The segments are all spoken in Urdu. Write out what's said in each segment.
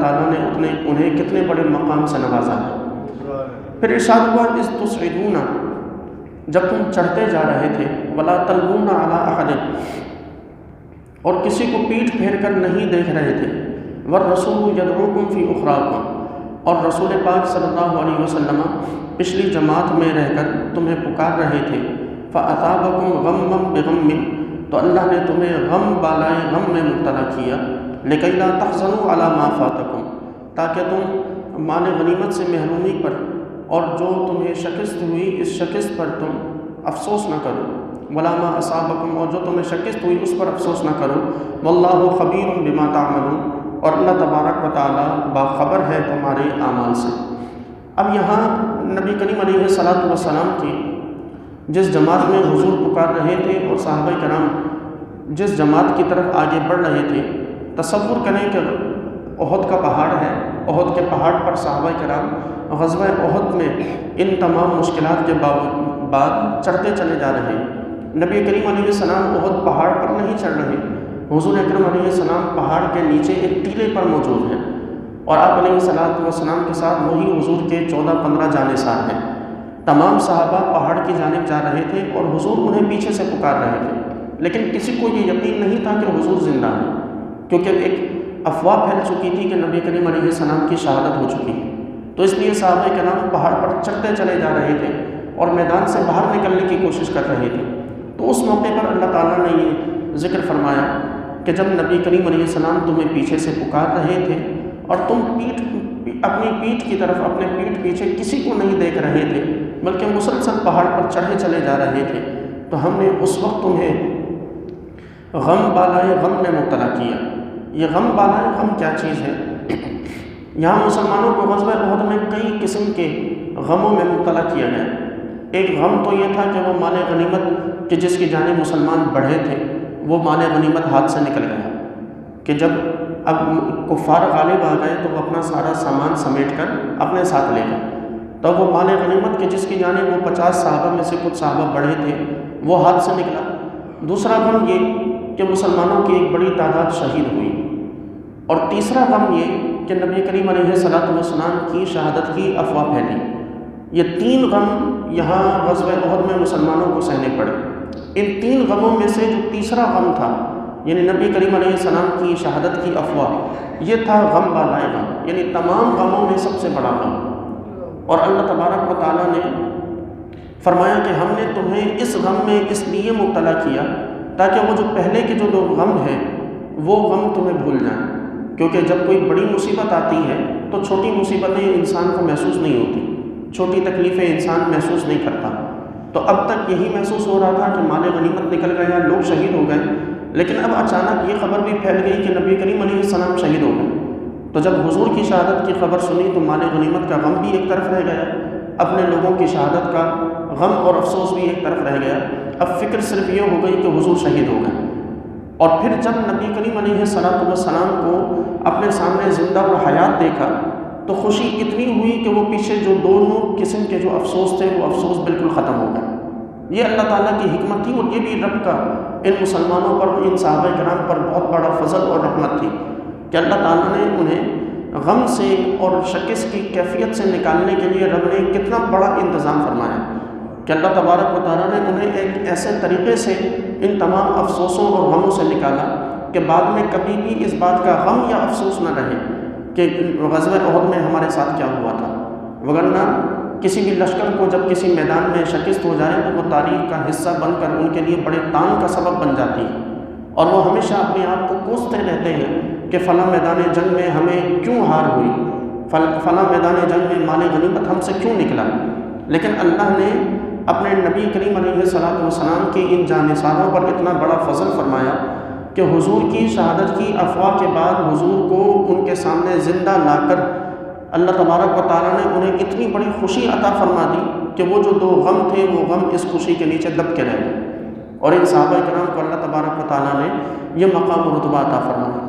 تعالیٰ نے انہیں کتنے بڑے مقام سے نوازا ہے۔ پھر ارشاد ہوا اذ تصعدون، جب تم چڑھتے جا رہے تھے، ولا تلوون علی احد، اور کسی کو پیٹھ پھیر کر نہیں دیکھ رہے تھے، والرسول یدعوکم فی اخراکم، اور رسول پاک صلی اللہ علیہ وسلم پچھلی جماعت میں رہ کر تمہیں پکار رہے تھے، فاصابکم غما بغم، تو اللہ نے تمہیں غم بالائے غم میں مبتلا کیا، لکی لا تحزنوا علی ما فاتکم، تاکہ تم مال غنیمت سے محرومی پر اور جو تمہیں شکست ہوئی اس شکست پر تم افسوس نہ کرو، ولا ما اصابکم، اور جو تمہیں شکست ہوئی اس پر افسوس نہ کرو، واللہ خبیر بما تعملون، اور اللہ تبارک و تعالی باخبر ہے تمہارے اعمال سے۔ اب یہاں نبی کریم علیہ الصلوۃ والسلام کی جس جماعت میں حضور پکار رہے تھے اور صحابہ کرام جس جماعت کی طرف آگے بڑھ رہے تھے، تصور کریں کہ احد کا پہاڑ ہے، احد کے پہاڑ پر صحابہ کرام غزوہ احد میں ان تمام مشکلات کے بعد چڑھتے چلے جا رہے ہیں۔ نبی کریم علیہ السلام احد پہاڑ پر نہیں چڑھ رہے، حضور اکرم علیہ السلام پہاڑ کے نیچے ایک ٹیلے پر موجود ہیں، اور آپ علیہ السلام کے ساتھ وہی حضور کے 14-15 جانثار ہیں۔ تمام صحابہ پہاڑ کی جانب جا رہے تھے اور حضور انہیں پیچھے سے پکار رہے تھے، لیکن کسی کو یہ یقین نہیں تھا کہ حضور زندہ ہیں، کیونکہ ایک افواہ پھیل چکی تھی کہ نبی کریم علیہ السلام کی شہادت ہو چکی ہے۔ تو اس لیے صحابہ کرام پہاڑ پر چڑھتے چلے جا رہے تھے اور میدان سے باہر نکلنے کی کوشش کر رہے تھے۔ تو اس موقع پر اللہ تعالیٰ نے یہ ذکر فرمایا کہ جب نبی کریم علیہ السلام تمہیں پیچھے سے پکار رہے تھے اور تم اپنی پیٹھ کی طرف، اپنے پیٹھ پیچھے کسی کو نہیں دیکھ رہے تھے، بلکہ مسلسل پہاڑ پر چڑھے چلے جا رہے تھے، تو ہم نے اس وقت تمہیں غم بالائے غم میں مبتلا کیا۔ یہ غم بالائے غم کیا چیز ہے؟ یہاں مسلمانوں کو غزوہ احد میں کئی قسم کے غموں میں مبتلا کیا گیا۔ ایک غم تو یہ تھا کہ وہ مال غنیمت کہ جس کی جانب مسلمان بڑھے تھے، وہ مال غنیمت ہاتھ سے نکل گیا، کہ جب اب کفار غالب آ گئے تو وہ اپنا سارا سامان سمیٹ کر اپنے ساتھ لے گئے، تو وہ مال غنیمت کہ جس کی جانب وہ 50 صحابہ میں سے کچھ صحابہ بڑھے تھے وہ ہاتھ سے نکلا۔ دوسرا غم یہ کہ مسلمانوں کی ایک بڑی تعداد شہید ہوئی، اور تیسرا غم یہ کہ نبی کریم علیہ الصلوۃ والسلام کی شہادت کی افواہ پھیلی۔ یہ تین غم یہاں غزوہ احد میں مسلمانوں کو سہنے پڑے۔ ان تین غموں میں سے جو تیسرا غم تھا، یعنی نبی کریم علیہ السلام کی شہادت کی افواہ، یہ تھا غم بالائے غم، یعنی تمام غموں میں سب سے بڑا غم۔ اور اللہ تبارک و تعالیٰ نے فرمایا کہ ہم نے تمہیں اس غم میں اس لیے مبتلا کیا تاکہ وہ جو پہلے کے جو دو غم ہیں وہ غم تمہیں بھول جائیں، کیونکہ جب کوئی بڑی مصیبت آتی ہے تو چھوٹی مصیبتیں انسان کو محسوس نہیں ہوتی، چھوٹی تکلیفیں انسان محسوس نہیں کرتا۔ تو اب تک یہی محسوس ہو رہا تھا کہ مال غنیمت نکل گیا، لوگ شہید ہو گئے، لیکن اب اچانک یہ خبر بھی پھیل گئی کہ نبی کریم علیہ السلام شہید ہو گئے۔ تو جب حضور کی شہادت کی خبر سنی تو مال غنیمت کا غم بھی ایک طرف رہ گیا، اپنے لوگوں کی شہادت کا غم اور افسوس بھی ایک طرف رہ گیا۔ اب فکر صرف یہ ہو گئی کہ حضور شہید ہو گئے۔ اور پھر جب نبی کریم علیہ السلام کو اپنے سامنے زندہ اور حیات دیکھا تو خوشی اتنی ہوئی کہ وہ پیچھے جو دونوں قسم کے جو افسوس تھے وہ افسوس بالکل ختم ہو گئے۔ یہ اللہ تعالیٰ کی حکمت تھی، اور یہ بھی رب کا ان مسلمانوں پر، ان صحابہ کرام پر بہت بڑا فضل اور رحمت تھی کہ اللہ تعالیٰ نے انہیں غم سے اور شکست کی کیفیت سے نکالنے کے لیے رب نے کتنا بڑا انتظام فرمایا کہ اللہ تبارک و تعالیٰ نے انہیں ایک ایسے طریقے سے ان تمام افسوسوں اور غموں سے نکالا کہ بعد میں کبھی بھی اس بات کا غم یا افسوس نہ رہے کہ غزوہ احد میں ہمارے ساتھ کیا ہوا تھا۔ وگرنہ کسی بھی لشکر کو جب کسی میدان میں شکست ہو جائے تو وہ تاریخ کا حصہ بن کر ان کے لیے بڑے تان کا سبب بن جاتی ہے، اور وہ ہمیشہ اپنے آپ کو کوستے رہتے ہیں کہ فلاں میدان جنگ میں ہمیں کیوں ہار ہوئی، فلاں میدان جنگ میں مال غنیمت ہم سے کیوں نکلا۔ لیکن اللہ نے اپنے نبی کریم علیہ الصلوۃ والسلام کے ان جانثاروں پر اتنا بڑا فضل فرمایا کہ حضور کی شہادت کی افواہ کے بعد حضور کو ان کے سامنے زندہ لا کر اللہ تبارک و تعالیٰ نے انہیں اتنی بڑی خوشی عطا فرما دی کہ وہ جو دو غم تھے وہ غم اس خوشی کے نیچے دب کے رہ گئے، اور ان صحابہ کرام کو اللہ تبارک و تعالیٰ نے یہ مقام و رتبہ عطا فرمایا۔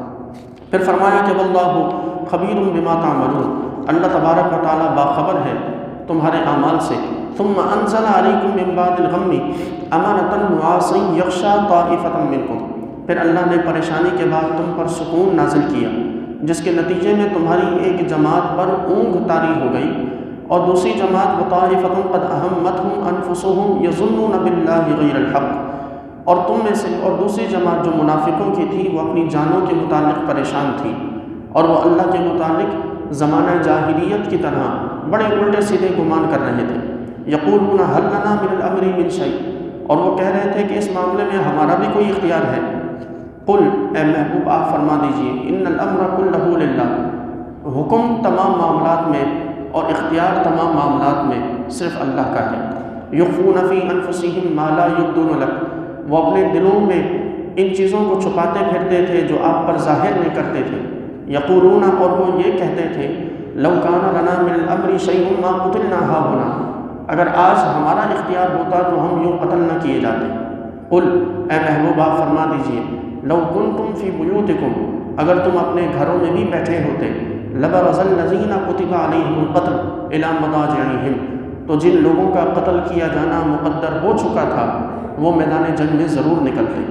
پھر فرمایا کہ واللہ خبیر بما تعملون، اللہ تبارک و تعالیٰ باخبر ہے تمہارے اعمال سے۔ ثم انزل علیکم من بعد الغم امانۃ نعاسا یغشی طائفۃ منکم، پھر اللہ نے پریشانی کے بعد تم پر سکون نازل کیا، جس کے نتیجے میں تمہاری ایک جماعت پر اونگ طاری ہو گئی اور دوسری جماعت وطائفۃ قد اہمتہم انفسہم یظنون باللہ غیر الحق، اور تم میں سے اور دوسری جماعت جو منافقوں کی تھی وہ اپنی جانوں کے متعلق پریشان تھی اور وہ اللہ کے متعلق زمانہ جاہلیت کی طرح بڑے الٹے سیدھے گمان کر رہے تھے۔ یقولون هل لنا من الامر من شیء، اور وہ کہہ رہے تھے کہ اس معاملے میں ہمارا بھی کوئی اختیار ہے۔ قل، اے محبوب آپ فرما دیجئے، ان الامر کلہ للہ، حکم تمام معاملات میں اور اختیار تمام معاملات میں صرف اللہ کا ہے۔ یخفون فی انفسہم ما لا یبدون لک، وہ اپنے دلوں میں ان چیزوں کو چھپاتے پھرتے تھے جو آپ پر ظاہر نہیں کرتے تھے۔ یقولون، اور وہ یہ کہتے تھے، لو کان لنا من الامر شیء ما قتلنا ھاہنا، اگر آج ہمارا اختیار ہوتا تو ہم یوں قتل نہ کیے جاتے۔ قل، اے محبوب آپ فرما دیجئے، لو کنتم فی بیوتکم، اگر تم اپنے گھروں میں بھی بیٹھے ہوتے، لبرز الذین کتب علیہم القتل الی مضاجعہم، تو جن لوگوں کا قتل کیا جانا مقدر ہو چکا تھا وہ میدان جنگ میں ضرور نکلتے۔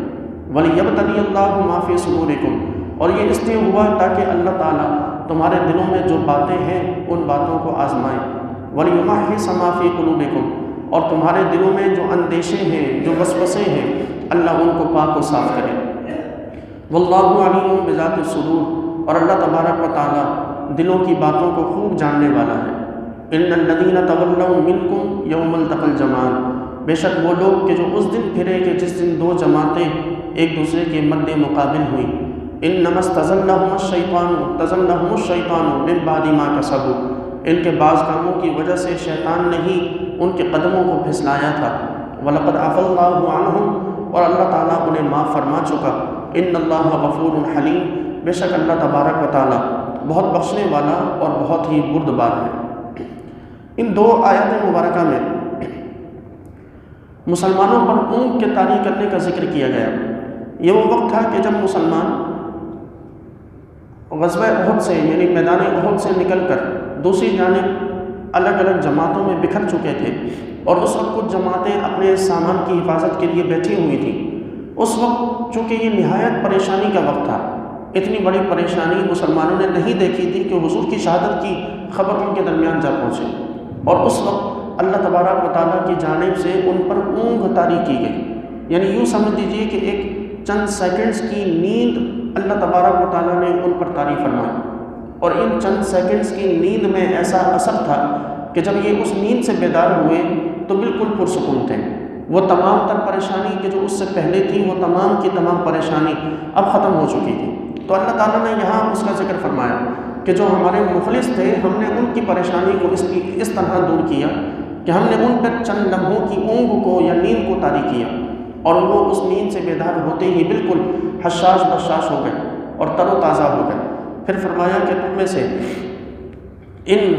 وَلِيَبْتَلِيَ اللَّهُ مَا فِي صُدُورِكُمْ، اور یہ اس لیے ہوا تاکہ اللہ تعالیٰ تمہارے دلوں میں جو باتیں ہیں ان باتوں کو آزمائیں۔ وَلِيُمَحِّصَ مَا فِي قُلُوبِكُمْ، اور تمہارے دلوں میں جو اندیشے ہیں، جو وسوسے ہیں، اللہ ان کو پاک و صاف کرے۔ وَاللَّهُ عَلِيمٌ بِذَاتِ الصُّدُورِ، اور اللہ تبارک و تعالیٰ دلوں کی باتوں کو خوب جاننے والا ہے۔ إِنَّ الَّذِينَ تَوَلَّوْا مِنْكُمْ يَوْمَ الْتَقَى الْجَمْعَانِ، بے شک وہ لوگ کہ جو اس دن پھرے کہ جس دن دو جماعتیں ایک دوسرے کے مد مقابل ہوئیں۔ إِنَّمَا اسْتَزَلَّهُمُ الشَّيْطَانُ مِنْ بَعْدِ مَا كَسَبُوا، ان کے بعض کاموں کی وجہ سے شیطان نے ہی ان کے قدموں کو پھسلایا تھا۔ وَلَقَدْ عَفَا اللَّهُ عَنْهُمْ، اور اللہ تعالیٰ انہیں معاف فرما چکا۔ إِنَّ اللَّهَ غَفُورٌ حَلِيمٌ، بے شک اللہ تبارک و تعالیٰ بہت بخشنے والا اور بہت ہی بردبار ہے۔ ان دو آیات مبارکہ میں مسلمانوں پر اونگ کے طاری کرنے کا ذکر کیا گیا۔ یہ وہ وقت تھا کہ جب مسلمان غزوہ احد سے یعنی میدان احد سے نکل کر دوسری جانب الگ الگ جماعتوں میں بکھر چکے تھے، اور اس وقت کچھ جماعتیں اپنے سامان کی حفاظت کے لیے بیٹھی ہوئی تھیں۔ اس وقت چونکہ یہ نہایت پریشانی کا وقت تھا، اتنی بڑی پریشانی مسلمانوں نے نہیں دیکھی تھی کہ حضور کی شہادت کی خبر ان کے درمیان جا پہنچے، اور اس وقت اللہ تبارک و تعالیٰ کی جانب سے ان پر اونگ طاری کی گئی۔ یعنی یوں سمجھ لیجیے کہ ایک چند سیکنڈز کی نیند اللہ تبارک و تعالیٰ نے ان پر طاری فرمائی، اور ان چند سیکنڈز کی نیند میں ایسا اثر تھا کہ جب یہ اس نیند سے بیدار ہوئے تو بالکل پرسکون تھے۔ وہ تمام تر پریشانی کہ جو اس سے پہلے تھی، وہ تمام کی تمام پریشانی اب ختم ہو چکی تھی۔ تو اللہ تعالیٰ نے یہاں اس کا ذکر فرمایا کہ جو ہمارے مخلص تھے، ہم نے ان کی پریشانی کو اس طرح دور کیا کہ ہم نے ان پر چند لمحوں کی اونگ کو یا نیند کو طاری کیا، اور وہ اس نیند سے بیدار ہوتے ہی بالکل حشاش بشاش ہو گئے اور تر و تازہ ہو گئے۔ پھر فرمایا کہ تم میں سے ان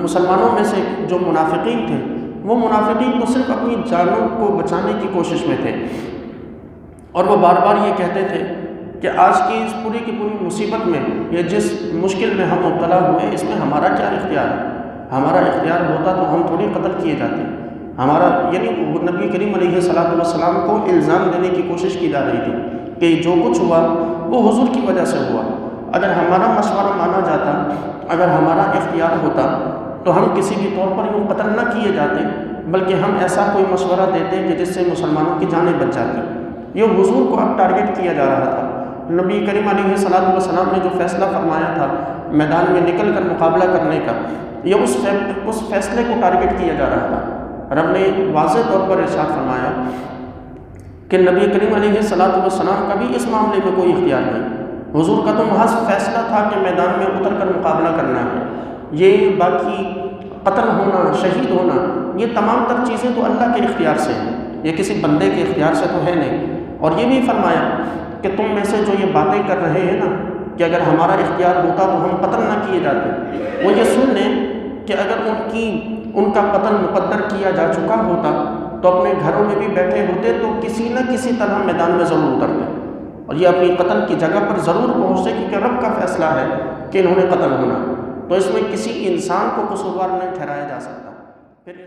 مسلمانوں میں سے جو منافقین تھے، وہ منافقین تو صرف اپنی جانوں کو بچانے کی کوشش میں تھے، اور وہ بار بار یہ کہتے تھے کہ آج کی اس پوری کی پوری مصیبت میں یا جس مشکل میں ہم مبتلا ہوئے، اس میں ہمارا کیا اختیار ہے؟ ہمارا اختیار ہوتا تو ہم تھوڑی قتل کیے جاتے۔ ہمارا یعنی نبی کریم علیہ الصلوۃ والسلام کو الزام دینے کی کوشش کی جا رہی تھی کہ جو کچھ ہوا وہ حضور کی وجہ سے ہوا۔ اگر ہمارا مشورہ مانا جاتا، اگر ہمارا اختیار ہوتا تو ہم کسی بھی طور پر یوں قتل نہ کیے جاتے، بلکہ ہم ایسا کوئی مشورہ دیتے کہ جس سے مسلمانوں کی جانیں بچ جاتی۔ یہ حضور کو اب ٹارگٹ کیا جا رہا تھا۔ نبی کریم علیہ الصلوۃ والسلام نے جو فیصلہ فرمایا تھا میدان میں نکل کر مقابلہ کرنے کا، یہ اس فیصلے کو ٹارگٹ کیا جا رہا تھا۔ رب نے واضح طور پر ارشاد فرمایا کہ نبی کریم علیہ الصلوۃ والسلام کا بھی اس معاملے میں کوئی اختیار نہیں۔ حضور کا تو محض فیصلہ تھا کہ میدان میں اتر کر مقابلہ کرنا ہے۔ یہ باقی قتل ہونا، شہید ہونا، یہ تمام تر چیزیں تو اللہ کے اختیار سے ہیں، یہ کسی بندے کے اختیار سے تو ہے نہیں۔ اور یہ بھی فرمایا کہ تم میں سے جو یہ باتیں کر رہے ہیں نا کہ اگر ہمارا اختیار ہوتا تو ہم قتل نہ کیے جاتے، وہ یہ سن لیں کہ اگر ان کا قتل مقدر کیا جا چکا ہوتا تو اپنے گھروں میں بھی بیٹھے ہوتے تو کسی نہ کسی طرح میدان میں ضرور اترتے، اور یہ اپنی قتل کی جگہ پر ضرور پہنچتے، کیونکہ رب کا فیصلہ ہے کہ انہوں نے قتل ہونا، تو اس میں کسی انسان کو قصوروار نہیں ٹھہرایا جا سکتا۔ پھر